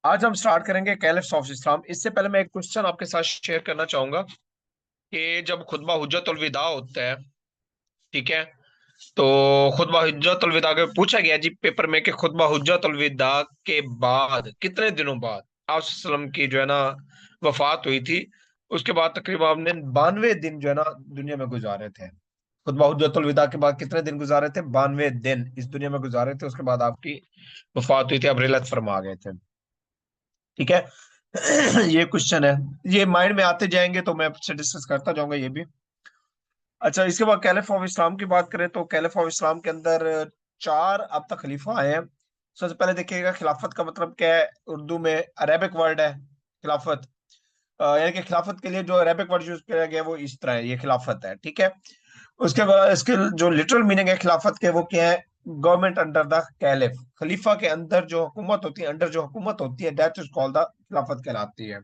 आज हम स्टार्ट करेंगे कैलिफ्स ऑफ इस्लाम। इससे पहले मैं एक क्वेश्चन आपके साथ शेयर करना चाहूंगा कि जब खुतबा हुज्जतुल विदा होता है, ठीक है, तो खुतबा हुज्जतुल विदा के पूछा गया जी पेपर में कि खुतबा हुज्जतुल विदा के बाद कितने दिनों बाद आप वसल्लम की जो है ना वफात हुई थी। उसके बाद तकरीबन आपने 92 दिन जो है ना दुनिया में गुजारे थे। खुतबा हुज्जतुल विदा के बाद कितने दिन गुजारे थे? 92 दिन इस दुनिया में गुजारे थे। उसके बाद आपकी वफात हुई थी, आप रिलत फरमा गए थे। ठीक है। ये क्वेश्चन है, ये माइंड में आते जाएंगे तो मैं आपसे डिस्कस करता जाऊंगा ये भी। अच्छा, इसके बाद कैलिफ ऑफ इस्लाम की बात करें तो कैलिफ ऑफ इस्लाम के अंदर चार अब तक खलीफा आए हैं। सबसे पहले देखिएगा खिलाफत का मतलब क्या है। उर्दू में अरेबिक वर्ड है खिलाफत। यानी कि खिलाफत के लिए जो अरेबिक वर्ड यूज किया गया है वो इस तरह है, ये खिलाफत है। ठीक है। उसके बाद इसके जो लिटरल मीनिंग है खिलाफत के वो क्या है? Government under the caliph. खलीफा के अंदर जो हुकूमत होती है, अंडर जो हुकूमत होती है, दैट इज कॉल्ड द खिलाफत कहलाती है।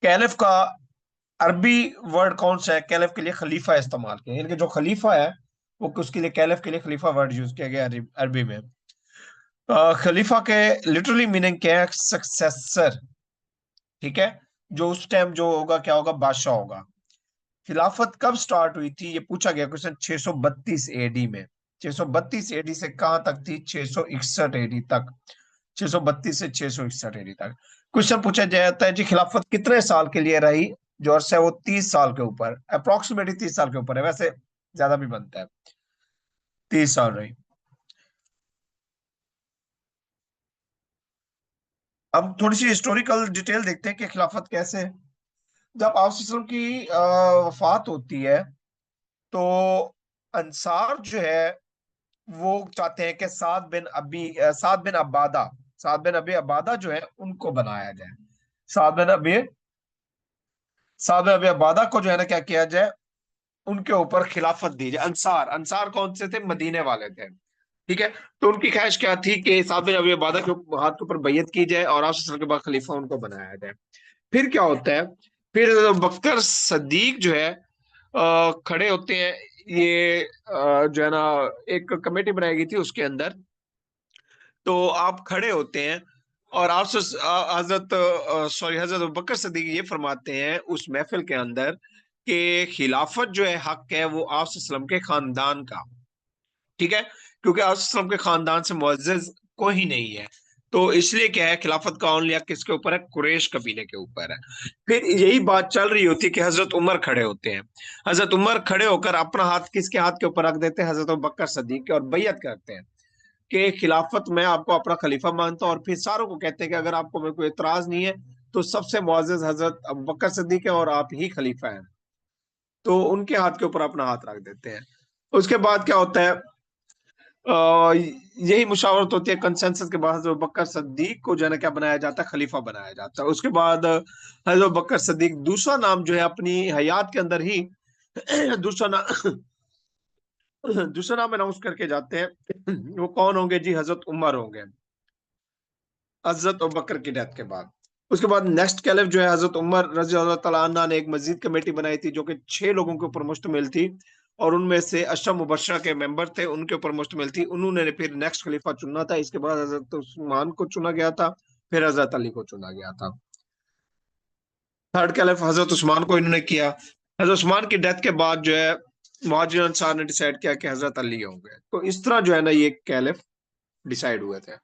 कैलिफ का अरबी वर्ड कौन सा है? कैलिफ के लिए खलीफा इस्तेमाल किया, यानी कि जो खलीफा है वो उसके लिए कैलिफ के लिए खलीफा वर्ड यूज किया गया अरबी में। खलीफा के लिटरली मीनिंग क्या है? सक्सेसर। ठीक है। जो उस टाइम जो होगा क्या होगा? बादशाह होगा। खिलाफत कब स्टार्ट हुई थी ये पूछा गया क्वेश्चन 632 एडी में। 632 एडी से कहां तक थी? 661 एडी तक। 632 से 661 एडी तक। क्वेश्चन पूछा जाता है जी खिलाफत कितने साल के लिए रही? जो अर्सा है वो 30 साल के ऊपर, अप्रोक्सीमेटली 30 साल के ऊपर है, वैसे ज्यादा भी बनता है। 30 साल रही। अब थोड़ी सी हिस्टोरिकल डिटेल देखते हैं कि खिलाफत कैसे है। जब आप की वफात होती है तो अंसार जो है वो चाहते हैं कि साद बिन अब्बादा, साद बिन अबी अब्बादा जो है उनको बनाया जाए। साद बिन अबी साद बिन अबी अब्बादा को जो है ना क्या किया जाए? उनके ऊपर खिलाफत दी जाए। अंसार, अंसार कौन से थे? मदीने वाले थे। ठीक है। तो उनकी ख्वाहिश क्या थी कि साद बिन अबी अब्बादा के हाथ के ऊपर बैयत की जाए और आप के बाद खलीफा उनको बनाया जाए। फिर क्या होता है? फिर बकर सदीक जो है खड़े होते हैं। ये जो है ना एक कमेटी बनाई गई थी उसके अंदर। तो आप खड़े होते हैं और आप हजरत अबू बकर सदीक ये फरमाते हैं उस महफिल के अंदर कि खिलाफत जो है हक है वो आप सल्लम के खानदान का। ठीक है। क्योंकि आप सल्लम के खानदान से मुअज्जज कोई नहीं है। तो इसलिए क्या है, खिलाफत का औलिया किसके ऊपर है? कुरैश कबीले के ऊपर है। फिर यही बात चल रही होती है कि हजरत उमर खड़े होते हैं। हजरत उमर खड़े होकर अपना हाथ किसके हाथ के ऊपर रख देते हैं? हजरत अबू बकर सदीक के, और बैयत करते हैं कि खिलाफत मैं आपको अपना खलीफा मानता हूं। और फिर सारों को कहते हैं कि अगर आपको मेरे को एतराज नहीं है तो सबसे मुअज्जज हजरत अबू बकर सिद्दीक है और आप ही खलीफा हैं। तो उनके हाथ के ऊपर अपना हाथ रख देते हैं। उसके बाद क्या होता है? यही मुशावरत होती है, कंसेंसस के बाद हजरत अबू बकर सिद्दीक को जो है ना क्या बनाया जाता है? खलीफा बनाया जाता है। उसके बाद हजरत अबू बकर सिद्दीक दूसरा नाम जो है अपनी हयात के अंदर ही दूसरा नाम दूसरा नाम अनाउंस करके जाते हैं। वो कौन होंगे जी? हजरत उमर होंगे, हजरत अबू बकर की डेथ के बाद। उसके बाद नेक्स्ट कैलिफ जो है हजरत उमर रजी अल्लाह तआला अन्हा ने एक मस्जिद कमेटी बनाई थी जो कि 6 लोगों के ऊपर मुश्तमिल थी। और उनमें से अशरा मुबशरा के मेंबर थे, उनके ऊपर मुश्तमिल थी। उन्होंने फिर नेक्स्ट खलीफा चुनना था। इसके बाद हजरत उस्मान को चुना गया था, फिर हजरत अली को चुना गया था। थर्ड कैलिफ हजरत उस्मान को इन्होंने किया। हजरत उस्मान की डेथ के बाद जो है मुहाजिर अंसार ने डिसाइड किया कि हजरत अली होंगे। तो इस तरह जो है ना ये कैलिफ डिसाइड हुए थे।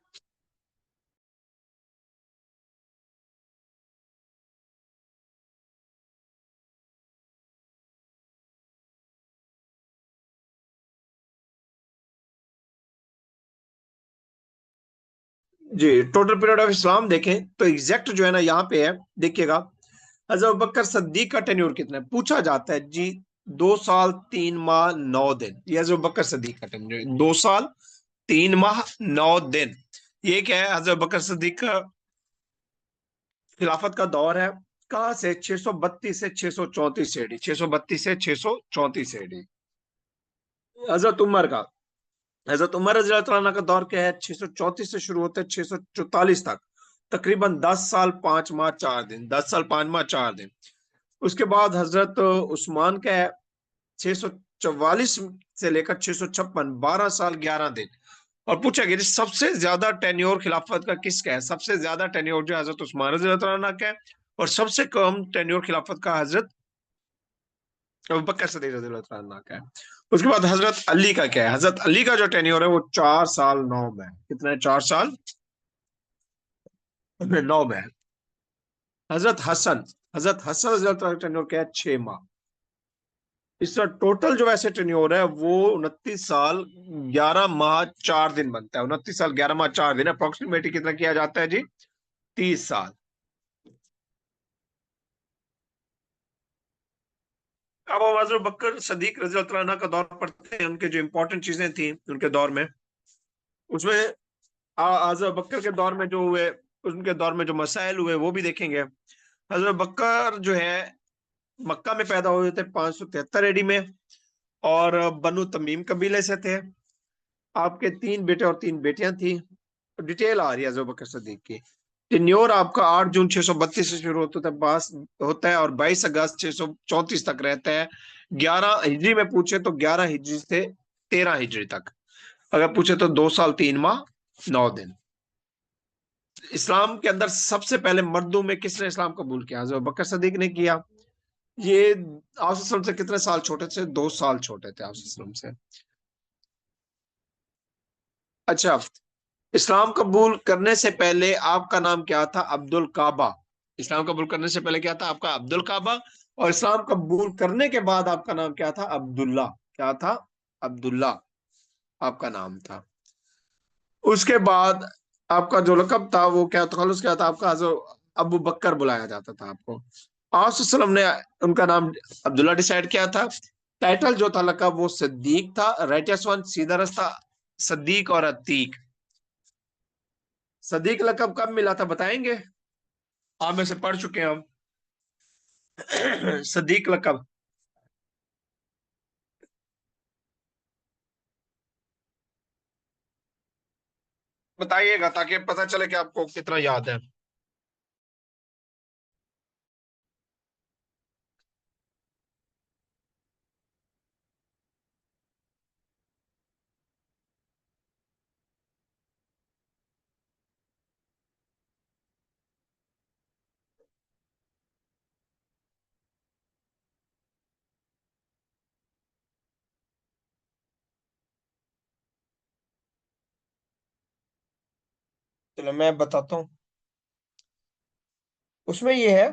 जी, टोटल पीरियड ऑफ इस्लाम देखें तो एग्जैक्ट जो है ना यहाँ पे है, देखिएगा। हजरत अबू बकर सद्दीक का टेन्योर कितना है पूछा जाता है जी? 2 साल 3 माह 9 दिन। ये हजरत अबू बकर सद्दीक का टेन्योर 2 साल 3 माह 9 दिन। ये क्या है? हजरत अबू बकर सद्दीक का खिलाफत का दौर है। कहाँ से? 632 से 634 एडी, 632 से 634 एडी। हजरत उमर का हजरत उमर रज़ी अल्लाह तआला का दौर क्या है? 634 से शुरू होते हैं 644 तक। तकरीबन 10 साल 5 माह 4 दिन, 10 साल 5 माह 4 दिन। उसके बाद हजरत उस्मान का है 644 से लेकर 656, 12 साल 11 दिन। और पूछा गया जी, सबसे ज्यादा टेन्योर खिलाफत का किसका है? सबसे ज्यादा टेन्योर जो हजरत उस्मान रज़ी अल्लाह तआला का है, और सबसे कम टेन्योर खिलाफत का हजरत अबू बकर सिद्दीक रज़ी अल्लाह तआला का है। उसके बाद हजरत अली का क्या है? हजरत अली का जो टेन्योर है वो 4 साल 9 में। कितना है? 4 साल 9 में। हजरत हसन, हजरत हसन रज़ी अल्लाह तआला का टेन्योर क्या है? 6 माह। इसका टोटल जो वैसे टेन्योर है वो 29 साल 11 माह 4 दिन बनता है। 29 साल 11 माह 4 दिन, अप्रोक्सीमेटली कितना किया जाता है जी? 30 साल। अब हम हजरत बकर सदीक रज़ी अल्लाह अन्हु का दौर पढ़ते हैं, उनके जो इंपॉर्टेंट चीजें थी उनके दौर में, उसमें हजरत बकर के दौर में जो हुए, उनके दौर में जो मसाइल हुए वो भी देखेंगे। हजरत बकर जो है मक्का में पैदा हुए थे 573 AD में, और बनु तमीम कबीले से थे। आपके 3 बेटे और 3 बेटियां थी। डिटेल आ रही है हजरत बकर सदीक की। टेन्योर आपका 8 जून 632 से शुरू होता है और 22 अगस्त 634 तक रहता है। 11 हिजरी में पूछे तो 11 हिजरी से 13 हिजरी तक। अगर पूछे तो 2 साल 3 माह 9 दिन। इस्लाम के अंदर सबसे पहले मर्दों में किसने इस्लाम कबूल किया? हजरत बकर सदीक ने किया। ये आप से कितने साल छोटे थे? 2 साल छोटे थे आप से। अच्छा, इस्लाम कबूल करने से पहले आपका नाम क्या था? अब्दुल काबा। इस्लाम कबूल करने से पहले क्या था आपका? अब्दुल काबा। और इस्लाम कबूल करने के बाद आपका नाम क्या था? अब्दुल्ला। क्या था? अब्दुल्ला आपका नाम था। उसके बाद आपका जो लकब था वो क्या, तखल्लुस क्या था आपका? हजरत अबू बकर बुलाया जाता था आपको। आप ने उनका नाम अब्दुल्ला डिसाइड किया था। टाइटल जो था, लकब, वो सिद्दीक था। राइटेस्ट वन, सीधा रास्ता, सद्दीक और अतीक। सदीक लकब कब मिला था बताएंगे? आप में से पढ़ चुके हैं हम। सदीक लकब बताइएगा ताकि पता चले कि आपको कितना याद है। चलो मैं बताता हूँ। उसमें ये है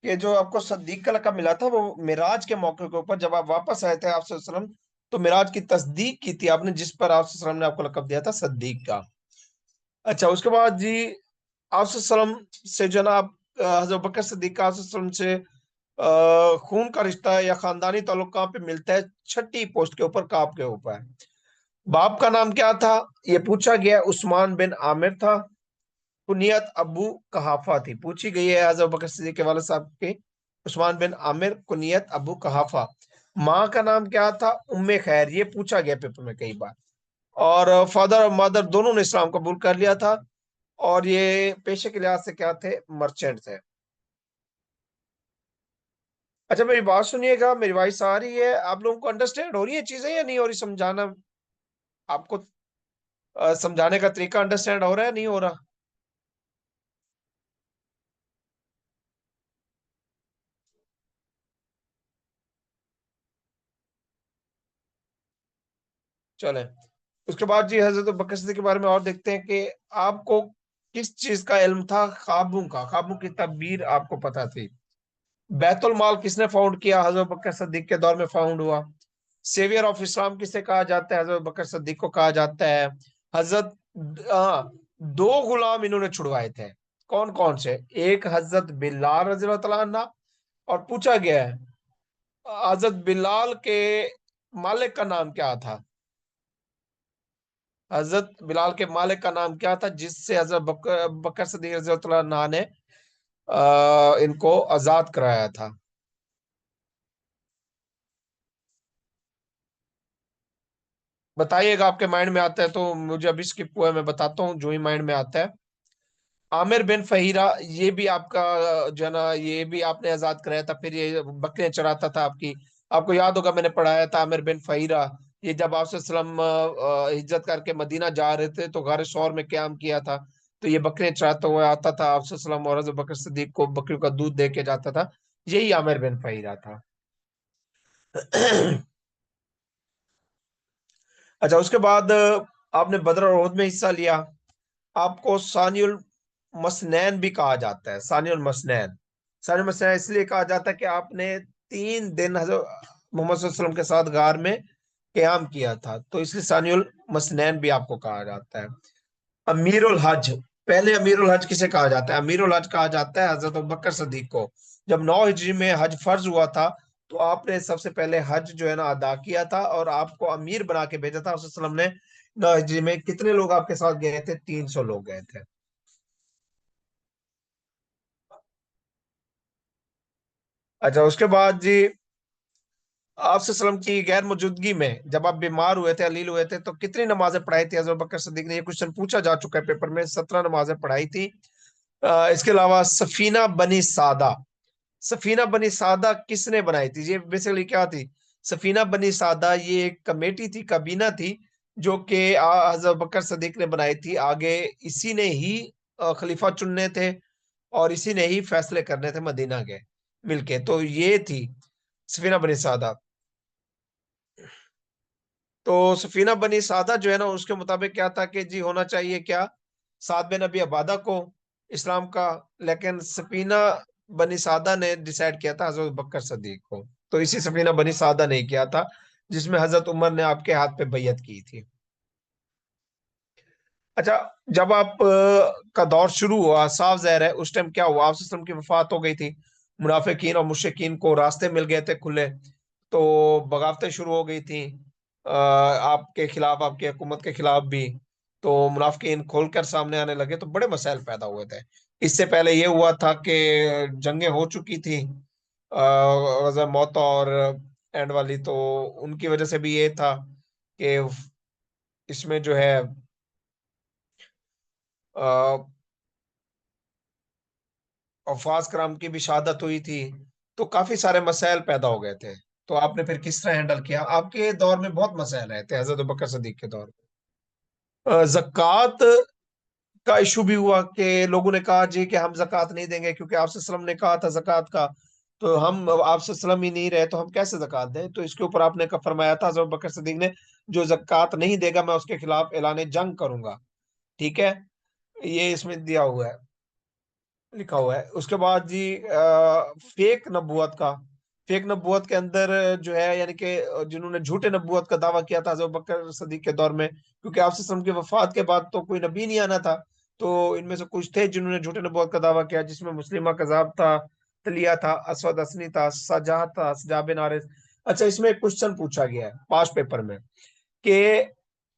कि जो आपको सद्दीक का लक़ब मिला था वो मिराज के मौके के ऊपर, जब आप वापस आए थे आप वसल्लम, तो मिराज की तस्दीक की थी आपने, जिस पर आप वसल्लम ने आपको लक़ब दिया था सद्दीक का। अच्छा, उसके बाद जी आप वसल्लम से जनाब हजरत बकर सिद्दीक का आप वसल्लम से खून का रिश्ता है या खानदानी ताल्लुक कहाँ पे मिलता है? छठी पोस्ट के ऊपर, काब के ऊपर। बाप का नाम क्या था? ये पूछा गया। उस्मान बिन आमिर था। कुनियत अबू कहाफा थी। पूछी गई है हज़रत बकर सिद्दीक के वालिद साहब के, उस्मान बिन आमिर, कुनियत अबू कहाफा। माँ का नाम क्या था? उम्मे खैर। ये पूछा गया पेपर में कई बार। और फादर और मदर दोनों ने इस्लाम कबूल कर लिया था। और ये पेशे के लिहाज से क्या थे? मर्चेंट थे। अच्छा, मेरी बात सुनिएगा, मेरी वॉइस आ रही है? आप लोगों को अंडरस्टैंड हो रही है चीजें या नहीं हो रही? समझाना आपको, समझाने का तरीका अंडरस्टैंड हो रहा है नहीं हो रहा? चले, उसके बाद जी हजरत बकर सिद्दीक के बारे में और देखते हैं कि आपको किस चीज का इल्म था? ख्वाबों का, ख्वाबों की तब्बीर आपको पता थी। बैतुल माल किसने फाउंड किया? हजरत बकर सिद्दीक के दौर में फाउंड हुआ। सेवियर ऑफ इस्लाम किसे कहा जाता है? हजरत बकर सिद्दीक को कहा जाता है। हजरत, हाँ, 2 गुलाम इन्होंने छुड़वाए थे। कौन कौन से? एक हजरत बिलाल रज़ी अल्लाह तआला अन्हा, और पूछा गया है हजरत बिलाल के मालिक का नाम क्या था? हजरत बिलाल के मालिक का नाम क्या था जिससे हजरत बकर सिद्दीक रज़ी अल्लाह तआला अन्हा ने इनको आजाद कराया था? बताइएगा, आपके माइंड में आता है तो मुझे अभी स्किप हुआ है, मैं बताता हूँ जो ही माइंड में आता है। आमिर बिन फहीरा, ये भी आपका जो है ना, ये भी आपने आजाद कराया था, फिर ये बकरियां चराता था आपकी। आपको याद होगा मैंने पढ़ाया था आमिर बिन फहीरा। ये जब आप सल्लम हिजरत करके मदीना जा रहे थे तो गारे शौर में क्याम किया था। तो ये बकरियां चराता हुआ आता था, आप सल्लम और हज़रत बकर सिद्दीक को बकरियों का दूध दे के जाता था। यही आमिर बिन फहीरा था। अच्छा, उसके बाद आपने बदर और उहद में हिस्सा लिया। आपको सानियुल मसनैन भी कहा जाता है। सानियुल मसनैन, सानियुल मसनैन इसलिए कहा जाता है कि आपने 3 दिन हजरत मोहम्मद सल्लल्लाहु अलैहि वसल्लम के साथ गार में क्याम किया था, तो इसलिए सानियुल मसनैन भी आपको कहा जाता है। अमीरुल हज, पहले अमीरुल हज किसे कहा जाता है? अमीरुल हज कहा जाता है हजरत अबू बकर सिद्दीक को। जब 9 हिजरी में हज फर्ज हुआ था तो आपने सबसे पहले हज जो है ना अदा किया था, और आपको अमीर बना के भेजा था। उस वसल्लम ने 9 हिजरी में कितने लोग आपके साथ गए थे? 300 लोग गए थे। अच्छा, उसके बाद जी आप सल्लम की गैर मौजूदगी में जब आप बीमार हुए थे, अलील हुए थे, तो कितनी नमाजें पढ़ाई थी हजरत बकर सिद्दीक ने? ये क्वेश्चन पूछा जा चुका है पेपर में। 17 नमाजें पढ़ाई थी। इसके अलावा सफीना बनी सादा, सफीना बनी सादा किसने बनाई थी? ये बेसिकली क्या थी? सफीना बनी सादा ये एक कमेटी थी, काबीना थी, जो कि हजरत बकर सदीक ने बनाई थी। आगे इसी ने ही खलीफा चुनने थे और इसी ने ही फैसले करने थे मदीना के मिलके। तो ये थी सफीना बनी सादा। तो सफीना बनी सादा जो है ना, उसके मुताबिक क्या था कि जी होना चाहिए क्या, साद बिन अबी अबादा को इस्लाम का। लेकिन सफीना बनी सादा ने डिसाइड किया था हजरत बकर सदीक को। तो इसी सफीना बनी सादा ने किया था जिसमें हजरत उमर ने आपके हाथ पे बैयत की थी। अच्छा, जब आप का दौर शुरू हुआ, साफ ज़ाहिर है उस टाइम क्या हुआ, आप वसल्लम की वफात हो गई थी। मुनाफिकीन और मुशरिकीन को रास्ते मिल गए थे खुले, तो बगावतें शुरू हो गई थी आपके खिलाफ, आपकी हुकूमत के खिलाफ भी। तो मुनाफिकीन खोलकर सामने आने लगे, तो बड़े मसाइल पैदा हुए थे। इससे पहले ये हुआ था कि जंगें हो चुकी थी, गज़वा मौता और एंड वाली, तो उनकी वजह से भी ये था कि इसमें जो है अफाज कराम की भी शहादत हुई थी। तो काफी सारे मसाइल पैदा हो गए थे। तो आपने फिर किस तरह हैंडल किया? आपके दौर में बहुत मसाइल रहे थे, हजरत बकर सदीक के दौर में। जक़ात का इशू भी हुआ कि लोगों ने कहा जी कि हम जक़ात नहीं देंगे, क्योंकि आपसे सल्लम ने कहा था जक़ात का, तो हम आपसे सल्लम ही नहीं रहे तो हम कैसे जक़ात दें? तो इसके ऊपर आपने का फरमाया था हजरत बकर सदीक ने, जो जक़ात नहीं देगा मैं उसके खिलाफ ऐलान जंग करूंगा। ठीक है, ये इसमें दिया हुआ है, लिखा हुआ है। उसके बाद जी फेक नबूवत का, फेक नबूवत के अंदर जो है यानी कि जिन्होंने झूठे नबूवत का दावा किया था हज़रत बकर सदीक के दौर में, क्योंकि आपसे वसल्लम की वफात के बाद तो कोई नबी नहीं आना था। तो इनमें से कुछ थे जिन्होंने झूठे नबूवत का दावा किया, जिसमें मुस्लिमा कज़ाब था, तलिया था, असवद असनी था, सजा था, सजा बिन हारिस। अच्छा, इसमें एक क्वेश्चन पूछा गया है पास पेपर में कि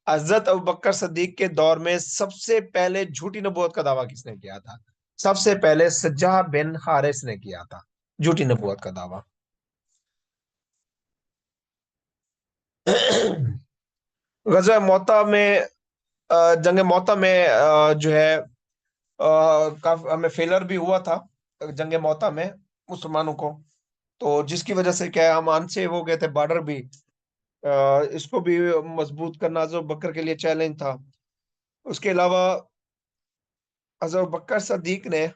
हजरत अबू बकर सदीक के दौर में सबसे पहले झूठी नबूवत का दावा किसने किया था? सबसे पहले सज्जाह बिन हारिस ने किया था झूठी नबूवत का दावा। गज़वा मौता में, जंग मौता में जो है काफी हमें फेलर भी हुआ था जंग मौता में मुसलमानों को। तो जिसकी वजह से क्या है, हम अनसेव हो गए थे, बॉर्डर भी इसको भी मजबूत करना जो बकर के लिए चैलेंज था। उसके अलावा हजरत बकर सदीक ने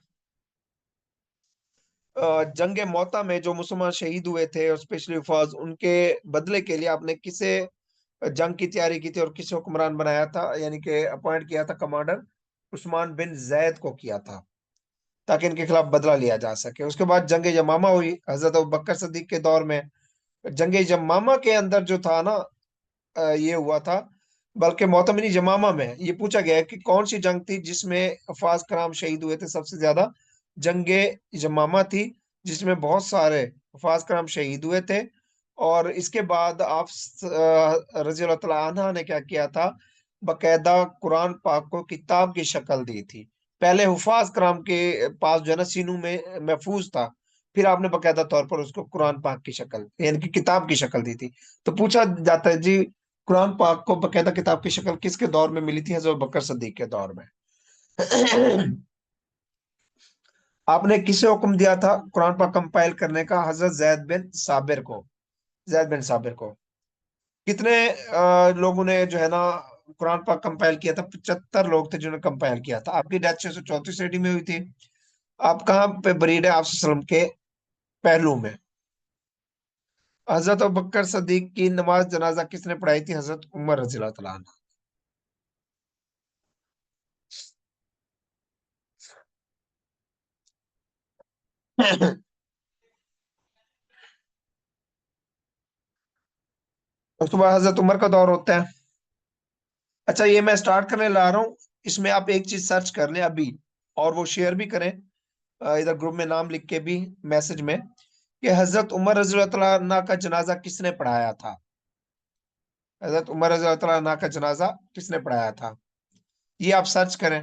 जंग मौता में जो मुसलमान शहीद हुए थे और स्पेशली फौज, उनके बदले के लिए आपने किसे जंग की तैयारी की थी और किसे हुक्मरान बनाया था, यानी कि अपॉइंट किया था कमांडर? उस्मान बिन जैद को किया था, ताकि इनके खिलाफ बदला लिया जा सके। उसके बाद जंग यमामा हुई हजरत अबू बकर सदीक के दौर में। जंग यमामा के अंदर जो था ना, ये हुआ था, बल्कि मोतमिनी जमामा में ये पूछा गया है कि कौन सी जंग थी जिसमें अफाज कराम शहीद हुए थे सबसे ज्यादा? जंगे जमामा थी, जिसमें बहुत सारे अफाज कराम शहीद हुए थे। और इसके बाद आप रजी अल्लाह तआला अन्हा ने क्या किया था, बकायदा कुरान पाक को किताब की शक्ल दी थी। पहले हुफाज कराम के पास जो है ना सीनू में महफूज था, फिर आपने बकायदा तौर पर उसको कुरान पाक की शक्ल यानी कि किताब की शक्ल दी थी। तो पूछा जाता है जी, कुरान पाक को बकायदा किताब की शक्ल किसके दौर में मिली थी? हजरत बकर सदीक के दौर में। आपने किसे हुक्म दिया था कुरान पाक कंपाइल करने का? हजरत जैद बिन साबिर को, जैद बिन साबिर को। कितने लोगों ने जो है ना कुरान पाक कंपाइल किया था? 75 लोग थे जिन्होंने कंपाइल किया था। आपकी डेथ 634 एडी में हुई थी। आप कहाँ पे बरीड है? आप सल्लम के पहलू में। हजरत अबू बकर सदीक की नमाज जनाजा किसने पढ़ाई थी? हजरत उमर रजी अल्लाह तआला अन्हु। उसके बाद हजरत उमर का दौर होता है। अच्छा, ये मैं स्टार्ट करने ला रहा हूँ। इसमें आप एक चीज सर्च कर लें अभी, और वो शेयर भी करें इधर ग्रुप में, नाम लिख के भी मैसेज में, कि हजरत उमर रजी अल्लाह तआला का जनाजा किसने पढ़ाया था। हजरत उमर रजी अल्लाह तआला का जनाजा किसने पढ़ाया था, ये आप सर्च करें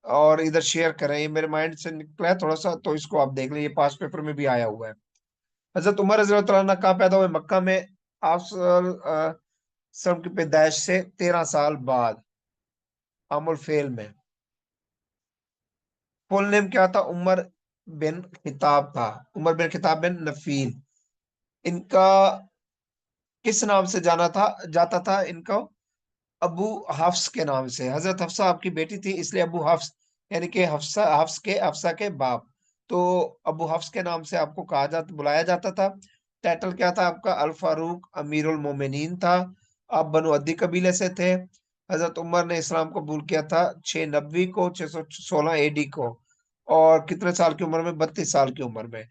और इधर शेयर करें। ये मेरे माइंड से निकला है थोड़ा सा, तो इसको आप देख लें, ये पास पेपर में भी आया हुआ है। हजरत उमर रजी अल्लाह तआला कहाँ पैदा हुए? मक्का में। आप सब की पैदाइश से 13 साल बाद, अमुल फेल में। फुल नेम क्या था? उमर बिन खिताब था। उमर बिन खिताब बिन नफील। इनका किस नाम से जाना था जाता था इनको? अबू हफ्स के नाम से। हजरत हफ्सा आपकी बेटी थी, इसलिए अबू हफ्स, यानी कि हफ्सा के बाप। तो अबू हफ्स के नाम से आपको बुलाया जाता था। टाइटल क्या था आपका? अल फारूक अमीरुल मोमिनीन था। आप बनु अद्दी कबीले से थे। हजरत उमर ने इस्लाम कबूल किया था 690 को, 616 एडी को। और कितने साल की उम्र में? 32 साल की उम्र में।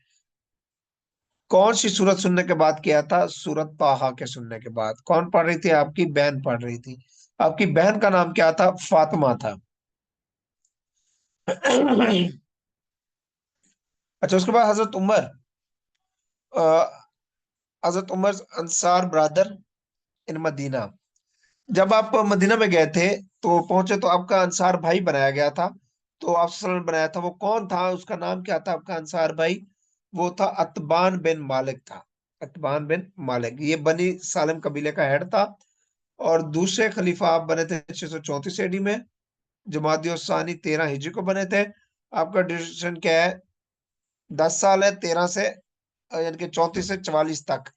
कौन सी सूरत सुनने के बाद किया था? सूरत ताहा के सुनने के बाद। कौन पढ़ रही थी? आपकी बहन पढ़ रही थी। आपकी बहन का नाम क्या था? फातिमा था। अच्छा, उसके बाद अ, हजरत उमर अंसार ब्रदर इन मदीना। जब आप मदीना में गए थे तो पहुंचे, तो आपका अंसार भाई बनाया गया था। तो आप सल्लल्लाहु अलैहि वसल्लम ने बनाया था, वो कौन था? उसका नाम क्या था आपका अंसार भाई? वो था अतबान बिन मालिक था। अतबान बिन मालिक, ये बनी सालिम कबीले का हेड था। और दूसरे खलीफा आप बने थे 634 एडी में। जमादियो सानी 13 हिजरी को बने थे। आपका ड्यूरेशन क्या है? 10 साल है। 13 से यानी कि 34 से 44 तक,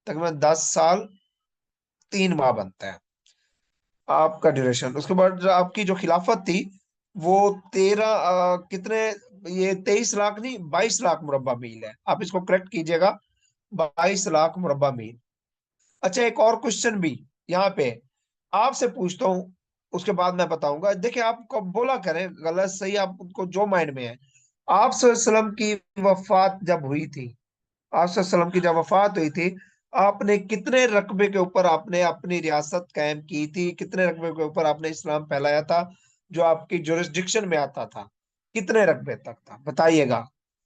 तकरीबन 10 साल 3 माह बनता है आपका ड्यूरेशन। उसके बाद जो आपकी जो खिलाफत थी, वो 13 कितने, ये 23 लाख नहीं, 22 लाख मुरब्बा मील है। आप इसको करेक्ट कीजिएगा, 22 लाख मुरब्बा मील। अच्छा, एक और क्वेश्चन भी यहाँ पे आपसे पूछता हूँ, उसके बाद मैं बताऊंगा। देखिए, आपको बोला करें गलत सही, आपको जो माइंड में है। आप सल्लम की वफात जब हुई थी, आप सल्लम की जब वफात हुई थी, आपने कितने रकबे के ऊपर आपने अपनी रियासत कायम की थी? कितने रकबे के ऊपर आपने इस्लाम फैलाया था जो आपकी जुरिस्डिक्शन में आता था? कितने रकबे तक था बताइएगा?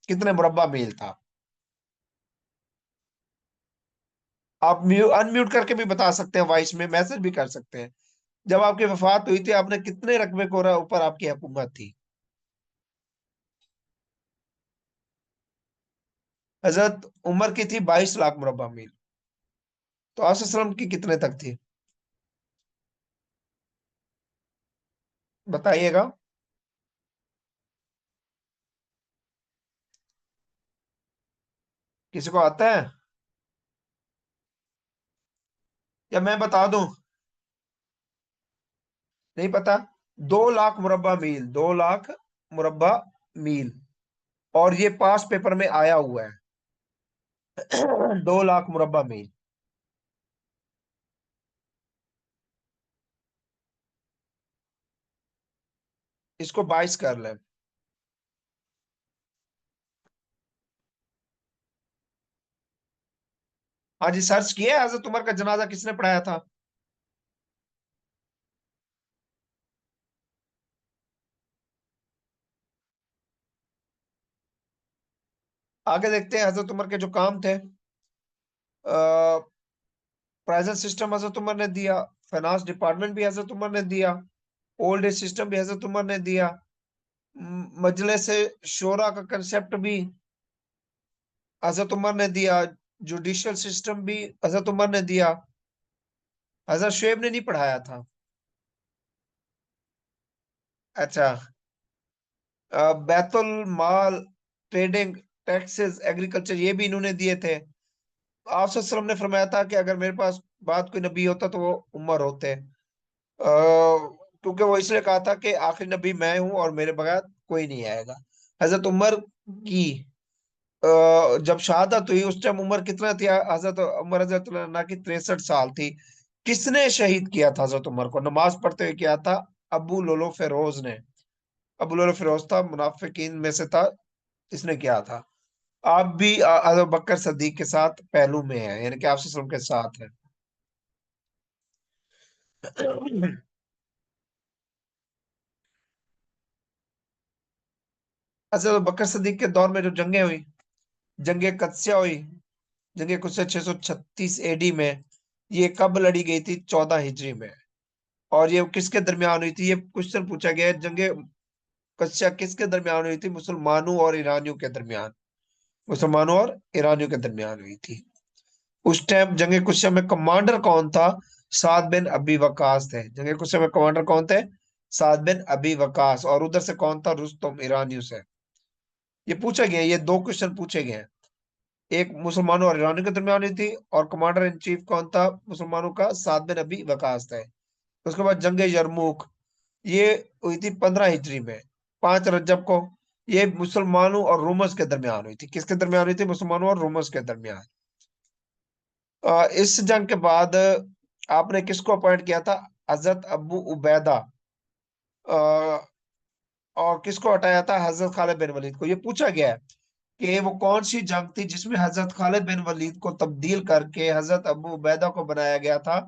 कितने मुरब्बा मील था? आप अनम्यूट करके भी बता सकते हैं, वॉइस में मैसेज भी कर सकते हैं। जब आपकी वफात हुई थी, आपने कितने रकबे को ऊपर आपकी हुकूमत थी? हजरत उमर की थी 22 लाख मुरब्बा मील। तो आप सल्लम की कितने तक थी बताइएगा? किसी को आता है या मैं बता दूं? नहीं पता? 2 लाख मुरब्बा मील, 2 लाख मुरब्बा मील। और ये पास पेपर में आया हुआ है। 2 लाख मुरब्बा मील। इसको 22 कर ले। हाँ जी, सर्च किया है, हजरत उमर का जनाजा किसने पढ़ाया था? आगे देखते हैं हजरत उमर के जो काम थे। प्राइजन सिस्टम हजरत उमर ने दिया। फाइनेंस डिपार्टमेंट भी हजरत उमर ने दिया। ओल्ड एज सिस्टम भी हजरत उमर ने दिया। मजलिस शोरा का कंसेप्ट भी हजरत उमर ने दिया। जुडिशियल सिस्टम भी हजरत उमर ने दिया। हजरत शुएब ने नहीं पढ़ाया था? अच्छा। बैतुल माल, ट्रेडिंग, टैक्सेस, एग्रीकल्चर, ये भी इन्होंने दिए थे। आप सल्लल्लाहु अलैहि वसल्लम ने फरमाया था कि अगर मेरे पास बाद कोई नबी होता तो वो उमर होते। क्योंकि वो इसलिए कहा था कि आखिरी नबी मैं हूं और मेरे बगैर कोई नहीं आएगा। हजरत उमर की जब शहादत हुई उस टाइम उम्र कितना थी? हजरत उमर हजरत ना की 63 साल थी। किसने शहीद किया था हजरत उमर को? नमाज पढ़ते हुए किया था अबू लोलो फेरोज ने। अबू लोलो फेरोज था, मुनाफिकीन में से था, इसने किया था। आप भी अबू बकर सदीक के साथ पहलू में है, यानी कि आप वसल्लम के साथ है। हजरत अबू बकर सदीक के दौर में जो जंगें हुई, जंगे कदसिया हुई, जंगे कुदसिया 636 एडी में, ये कब लड़ी गई थी? 14 हिजरी में। और ये किसके दरमियान हुई थी? ये क्वेश्चन पूछा गया है, जंगे कदसिया किसके दरमियान हुई थी? मुसलमानों और ईरानियों के दरमियान। मुसलमानों और ईरानियों के दरमियान हुई थी। उस टाइम जंगे कुदसिया में कमांडर कौन था? साद बिन अबी वकास थे। जंगे कुदसिया में कमांडर कौन थे? साद बिन अबी वकास। और उधर से कौन था? रुस्तम, ईरानियों से। ये पूछा गया है, ये दो क्वेश्चन पूछे गए हैं। एक मुसलमानों और ईरानियों के दरमियान हुई थी, और कमांडर इन चीफ कौन था मुसलमानों का? साद बिन अबी वकास थे। उसके बाद जंगे यरमुक, ये हुई थी 15 हिजरी में, 5 रजब को। ये मुसलमानों और रोमर्स के दरमियान हुई थी। किसके दरमियान हुई थी? मुसलमानों और रोमर्स के दरमियान। इस जंग के बाद आपने किसको अपॉइंट किया था? हजरत अबू उबैदा। अ, और किसको हटाया था? हजरत खालिद बिन वलीद को। ये पूछा गया है कि वो कौन सी जंग थी जिसमें हजरत खालिद बिन वलीद को तब्दील करके हजरत अबू उबैदा को बनाया गया था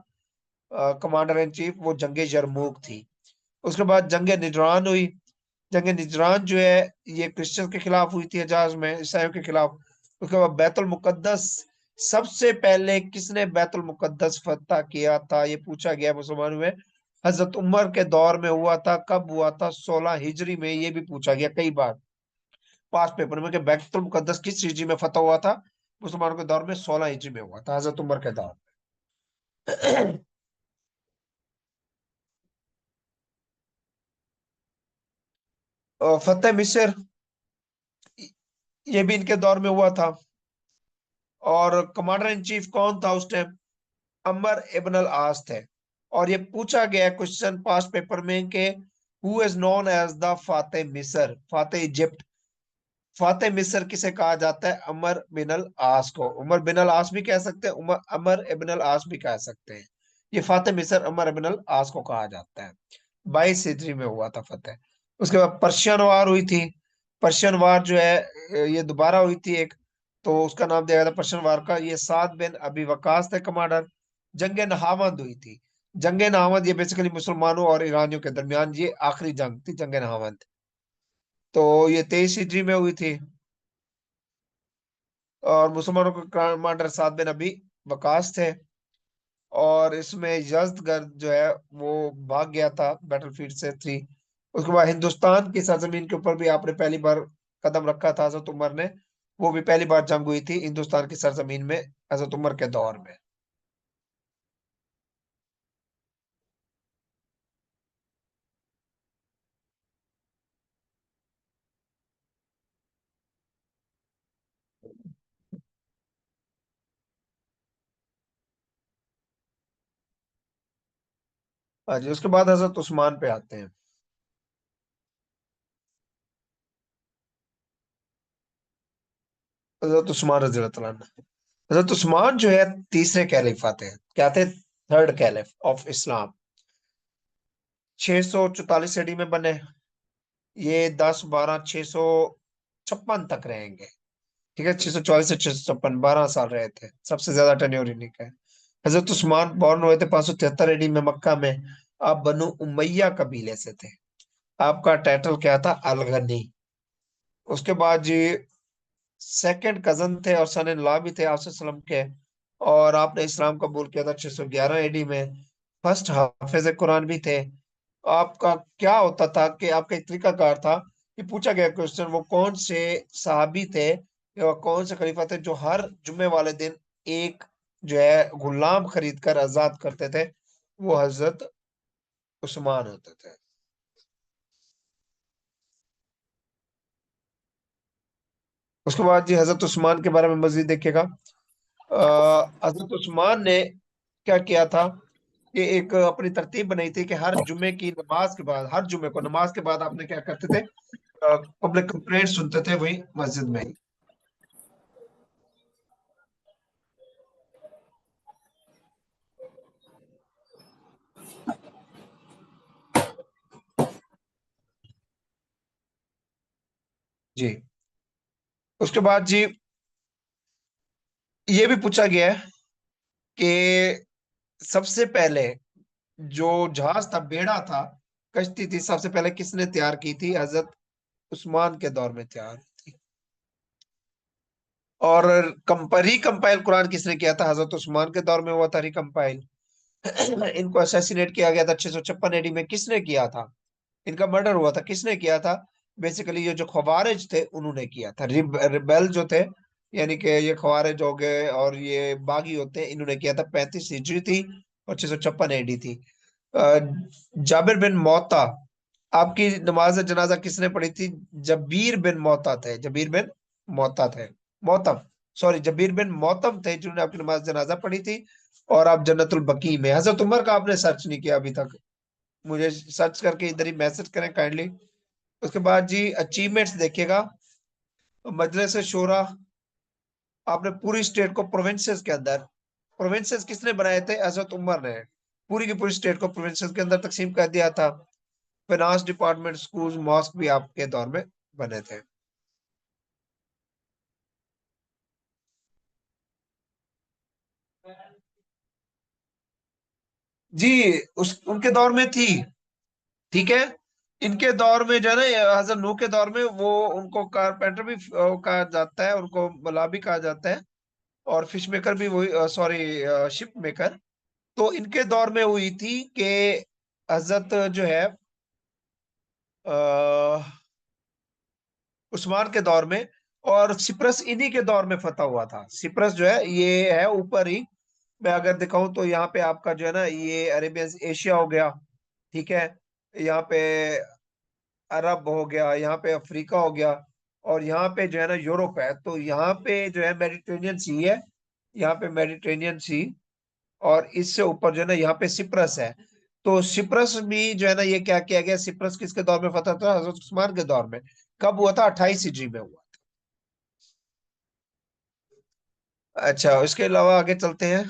कमांडर इन चीफ? वो जंगे यरमूक थी। उसके बाद जंगे निजरान हुई। जंग निजरान जो है, ये क्रिश्चियन के खिलाफ हुई थी, हजाज में ईसाइयों के खिलाफ। उसके बाद बैतुल मुकद्दस, सबसे पहले किसने बैतुल मुकद्दस फतह किया था? ये पूछा गया मुसलमानों में। हजरत उमर के दौर में हुआ था। कब हुआ था? 16 हिजरी में। ये भी पूछा गया कई बार पास पेपर में कि बैतुल मुकद्दस किस हिजरी में फतह हुआ था? मुसलमानों के दौर में 16 हिजरी में हुआ था, हजरत उमर के दौर में। और फतेह मिस्र, ये भी इनके दौर में हुआ था। और कमांडर इन चीफ कौन था उस टाइम? अमर इब्न अल आस थे। और ये पूछा गया क्वेश्चन पास पेपर में कि who is known as the फाते मिस्र, फाते इजिप्ट। फाते मिस्र किसे कहा जाता है? अमर बिन अल आस को। उमर बिन अल आस भी कह सकते हैं, उमर अमर इब्न अल आस भी कह सकते हैं। ये फाते मिस्र अमर इब्न अल आस को कहा जाता है। 22 हिजरी में हुआ था फतेह। उसके बाद पर्शियन वार हुई थी। पर्शियन वार जो है ये दोबारा हुई थी एक, तो उसका नाम दिया गया था पर्शियन वार का। ये साद बिन अबी वकास थे कमांडर। जंगे नहावंद हुई थी। जंगे नहावंद ये बेसिकली मुसलमानों और ईरानियों के दरमियान ये आखिरी जंग थी, जंगे नहावंद। तो ये 23 हिजरी में हुई थी। और मुसलमानों के कमांडर साद बिन अबी वकास थे। और इसमें यजदगर्द जो है वो भाग गया था बैटलफील्ड से थ्री। उसके बाद हिंदुस्तान की सरजमीन के ऊपर भी आपने पहली बार कदम रखा था हजरत उमर ने। वो भी पहली बार जंग हुई थी हिंदुस्तान की सरजमीन में हजरत उमर के दौर में। हाँ जी, उसके बाद हजरत उस्मान पे आते हैं। हजरत उस्मान रजी अल्लाह तआला अन्हु। हजरत उस्मान जो है तीसरे कैलिफा थे। क्या थे? Third caliph of Islam. 644 ईस्वी में बने। ये 10 12 656 तक रहेंगे। ठीक है, 644 से 656, 12 साल रहे थे। सबसे ज्यादा टेन्योर इन्हीं का है। हजरत उस्मान बॉर्न हुए थे 573 एडी में मक्का में। आप बनु उमैया कबीले से थे। आपका टाइटल क्या था? अल गनी। उसके बाद जी सेकंड कजन थे और सन इन लॉ भी थे आप सल्लम के। और आपने इस्लाम कबूल किया था 611 एडी में। फर्स्ट हाफिज कुरान भी थे। आपका क्या होता था कि आपका एक तरीकाकार था कि पूछा गया क्वेश्चन, वो कौन से साहबी थे या कौन से खलीफा थे जो हर जुम्मे वाले दिन एक जो है गुलाम खरीद कर आजाद करते थे? वो हजरत उस्मान होते थे। उसके बाद जी हजरत उस्मान के बारे में मजीद देखिएगा। हजरत उस्मान ने क्या किया था कि एक अपनी तरतीब बनाई थी कि हर जुम्मे की नमाज के बाद, हर जुम्मे को नमाज के बाद आपने क्या करते थे, पब्लिक कंप्लेंट सुनते थे वही मस्जिद में ही। जी। उसके बाद जी ये भी पूछा गया है कि सबसे पहले जो जहाज था, बेड़ा था, कश्ती थी, सबसे पहले किसने तैयार की थी? हजरत उस्मान के दौर में तैयार हुई थी। और रिकम्पाइल कुरान किसने किया था? हजरत उस्मान के दौर में हुआ था रिकम्पाइल। इनको असैसिनेट किया गया था 656 एडी में, किसने किया था? इनका मर्डर हुआ था, किसने किया था? बेसिकली ये जो खवारिज थे उन्होंने किया था, रिबेल जो थे, यानी कि ये खवारिज हो गए और ये बागी होते हैं, इन्होंने किया था। 35 हिजरी थी और 656 एडी थी। अ, जाबिर बिन मौता, आपकी नमाज जनाजा किसने पढ़ी थी? जबीर बिन मौता थे, जबीर बिन मौता थे, मौतम, सॉरी, जबीर बिन मौतम थे जिन्होंने आपकी नमाज जनाजा पढ़ी थी। और आप जन्नतुल बकी में, हजरत उमर का आपने सर्च नहीं किया अभी तक, मुझे सर्च करके इधर ही मैसेज करें काइंडली। उसके बाद जी अचीवमेंट्स देखिएगा। मजलिस शूरा, आपने पूरी स्टेट को प्रोविंसेस के अंदर, प्रोविंसेस किसने बनाए थे? हजरत उमर ने पूरी की पूरी स्टेट को प्रोविंसेस के अंदर तकसीम कर दिया था। फाइनेंस डिपार्टमेंट, स्कूल, मॉस्क भी आपके दौर में बने थे। जी, उस उनके दौर में थी, ठीक है। इनके दौर में जो है ना, हजरत नूह के दौर में वो, उनको कारपेंटर भी कहा जाता है, उनको मला भी कहा जाता है, और फिश मेकर भी वही, सॉरी, शिप मेकर। तो इनके दौर में हुई थी कि हजरत जो है अ, उस्मान के दौर में, और सिप्रस इन्हीं के दौर में फतह हुआ था। सिप्रस जो है ये है ऊपर ही, मैं अगर दिखाऊं तो यहाँ पे आपका जो है ना, ये अरेबियन एशिया हो गया, ठीक है। यहाँ पे अरब हो गया, यहाँ पे अफ्रीका हो गया, और यहाँ पे जो है ना यूरोप है। तो यहाँ पे जो है मेडिटेरेनियन सी है, यहाँ पे मेडिटेरेनियन सी, और इससे ऊपर जो है ना यहाँ पे सिप्रस है। तो सिप्रस भी जो है ना, ये क्या किया गया, सिप्रस किसके दौर में फतह था? हजरत उस्मान के दौर में। कब हुआ था? 28 हिजरी में हुआ। अच्छा, उसके अलावा आगे चलते हैं।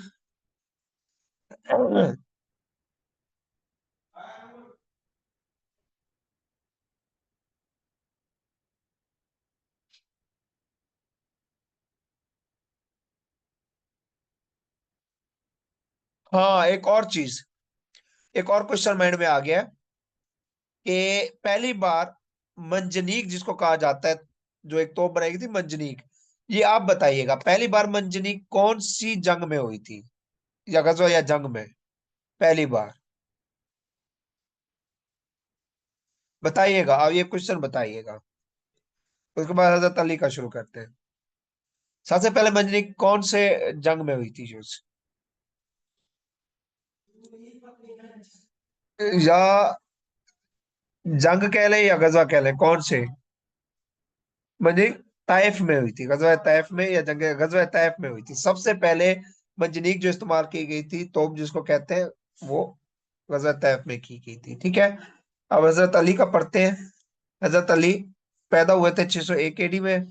हाँ, एक और चीज, एक और क्वेश्चन माइंड में आ गया कि पहली बार मंजनीक जिसको कहा जाता है, जो एक तोप बनाई गई थी मंजनीक, ये आप बताइएगा पहली बार मंजनीक कौन सी जंग में हुई थी, या गजवा या जंग में, पहली बार बताइएगा। आप ये क्वेश्चन बताइएगा, उसके बाद हजरत अली का शुरू करते हैं। सबसे पहले मंजनीक कौन से जंग में हुई थी? या जंग कह लें या गजवा कह लें, कौन से? मंजनीक ताइफ में हुई थी, गजवा ताइफ में, या जंग गजवा ताइफ में हुई थी सबसे पहले। मंजनीक जो इस्तेमाल की गई थी, तोप जिसको कहते हैं, वो गजवा ताइफ में की गई थी, ठीक है। अब हजरत अली का पढ़ते हैं। हजरत अली पैदा हुए थे 601 एडी में,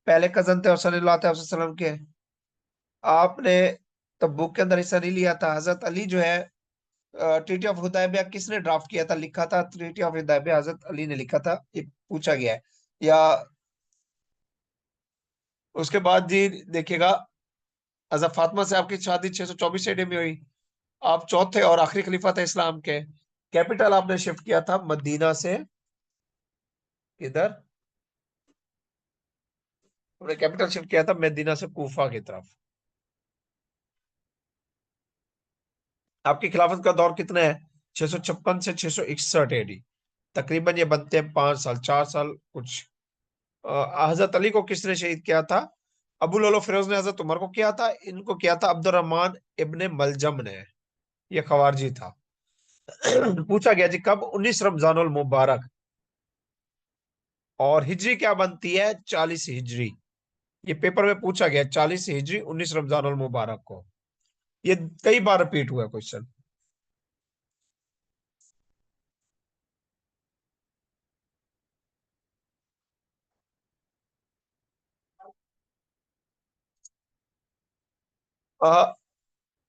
पहले कजन थे और सल्लल्लाहु अलैहि वसल्लम के। आपने तबूक के अंदर हिस्सा नहीं लिया था। हजरत अली जो है, ट्रीटी ऑफ हुदैबिया किसने ड्राफ्ट किया था, लिखा था? ट्रीटी ऑफ हुदैबिया हजरत अली ने लिखा था, ये पूछा गया है। या उसके बाद जी देखिएगा, हजरत फातिमा से आपकी शादी 624 ईस्वी में हुई। आप चौथे और आखिरी खलीफा थे इस्लाम के। कैपिटल आपने शिफ्ट किया था मदीना से, इधर आपने कैपिटल शिफ्ट किया था मदीना से कूफा की तरफ। आपकी खिलाफत का दौर कितना है? 656 से 661 एडी, तकरीबन ये बनते हैं 5 साल, 4 साल कुछ। हजरत अली को किसने शहीद किया था? अबू लोलो फिरोज ने हजरत उमर को किया था, इनको किया था अब्दुर्रहमान इब्ने मलजम ने, ये खवारजी था। पूछा गया जी कब? 19 रमजानुल मुबारक। और हिजरी क्या बनती है? 40 हिजरी। ये पेपर में पूछा गया, 40 हिजरी 19 रमजानुल मुबारक को। ये कई बार रिपीट हुआ क्वेश्चन।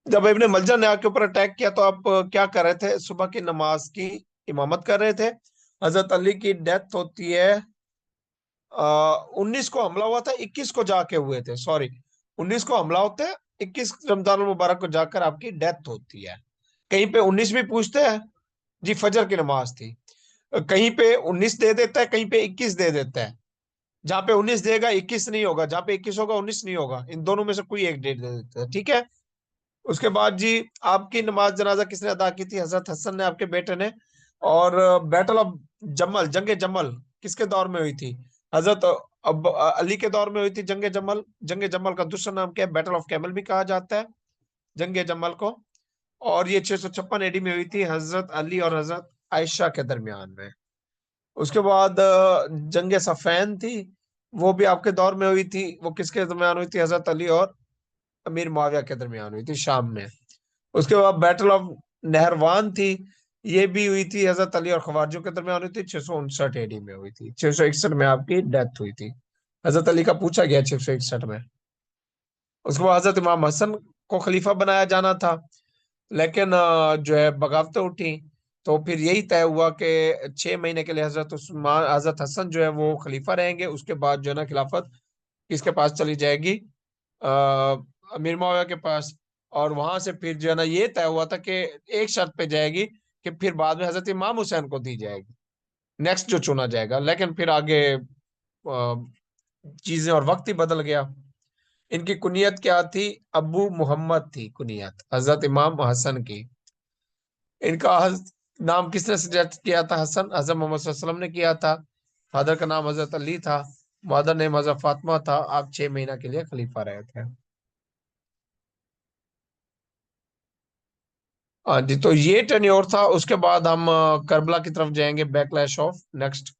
जब इब्ने मलजन ने आपके ऊपर अटैक किया तो आप क्या कर रहे थे? सुबह की नमाज की इमामत कर रहे थे। हजरत अली की डेथ होती है, 19 को हमला हुआ था, 21 को जाके हुए थे, सॉरी, 19 को हमला होता है, 21 रमजान मुबारक को जाकर आपकी डेथ होती है। कहीं पे 19 भी पूछते हैं, जी फजर की नमाज थी। कहीं पे 19 दे देता है, कहीं पे 21 दे देता है। जहां पे 19 देगा 21 नहीं होगा, जहां पे 21 होगा 19 नहीं होगा, इन दोनों में से कोई एक डेट दे देता है, ठीक है। उसके बाद जी, आपकी नमाज जनाजा किसने अदा की थी? हजरत हसन ने, आपके बेटे ने। और बैटल ऑफ जमल, जंग जमल किसके दौर में हुई थी? हजरत अली के दौर में हुई थी जंग जमल। जंग जमल का दूसरा नाम क्या है? बैटल ऑफ कैमल भी कहा जाता है जंग जमल को। और ये 656 एडी में हुई थी हजरत अली और हजरत आयशा के दरमियान में। उसके बाद जंग सफैन थी, वो भी आपके दौर में हुई थी। वो किसके दरमियान हुई थी? हजरत अली और अमीर मुआविया के दरमियान हुई थी, शाम में। उसके बाद बैटल ऑफ नहरवान थी, ये भी हुई थी हजरत अली और खवारियों के दरमियान हुई थी, 659 एडी में हुई थी। 661 में आपकी डेथ हुई थी। हजरत अली का पूछा गया 661 में। उसके बाद हजरत इमाम हसन को खलीफा बनाया जाना था, लेकिन जो है बगावतें उठी। तो फिर यही तय हुआ कि 6 महीने के लिए हजरत उस्मान, हजरत हसन जो है वो खलीफा रहेंगे। उसके बाद जो है ना खिलाफत किसके पास चली जाएगी? अमीर मुआविया के पास। और वहां से फिर जो है ना ये तय हुआ था कि एक शर्त पे जाएगी, कि फिर बाद में हजरत इमाम हुसैन को दी जाएगी, नेक्स्ट जो चुना जाएगा। लेकिन फिर आगे चीजें और वक्त ही बदल गया। इनकी कुनियत क्या थी? अबू मोहम्मद थी कुनियत हजरत इमाम हसन की। इनका नाम किसने सजेस्ट किया था? हसन, हजरत मोहम्मद सल्लल्लाहु अलैहि वसल्लम ने किया था। फादर का नाम हजरत अली था, मदर नेम हजरत फातिमा था। आप 6 महीना के लिए खलीफा रहे थे। हाँ जी, तो ये टेन्योर था। उसके बाद हम करबला की तरफ जाएंगे, बैकलैश ऑफ नेक्स्ट।